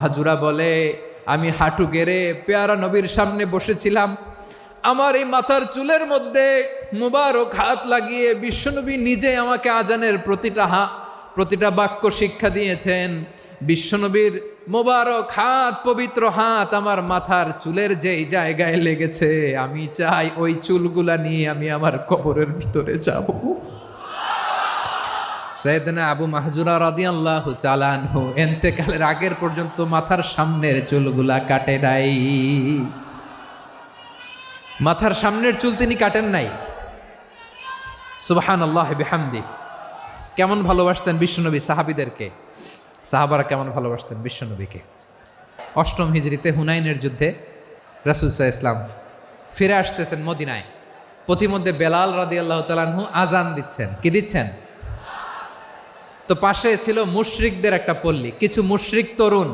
হাজুরা বলে, আমি হাঁটু গেড়ে পেয়ারা নবীর সামনে বসেছিলাম। আমার এই মাথার চুলের মধ্যে মুবারক হাত লাগিয়ে বিশ্বনবী নিজে আমাকে আজানের প্রতিটা বাক্য শিক্ষা দিয়েছেন। বিশ্বনবীর মোবারক হাত, পবিত্র হাত আমার মাথার চুলের যেই জায়গায় লেগেছে, আমি চাই ওই চুলগুলা নিয়ে আমি আমার কবরের ভিতরে যাব। সাইয়েদনা আবু মাহজুরা রাদিয়াল্লাহু তাআলা আনহু ইন্তেকালের আগের পর্যন্ত মাথার সামনের চুলগুলা কাটে নাই। মাথার সামনের চুল তিনি কাটেন নাই। সুবহানাল্লাহি বিহামদি। কেমন ভালোবাসতেন বিশ্বনবী সাহাবীদেরকে, সাহাবারা কেমন ভালোবাসতেন বিশ্বনবীকে। অষ্টম হিজরিতে হুনাইনের যুদ্ধে রাসূল সাল্লাল্লাহু আলাইহি ওয়াসাল্লাম ফিরে আসতেছেন মদিনায়। প্রতিমধ্যে বেলাল রাদিয়াল্লাহু তাআলা আনহু আজান দিচ্ছেন। কি দিচ্ছেন? তো পাশে ছিল মুশরিকদের একটা পল্লী, কিছু মুশরিক তরুণ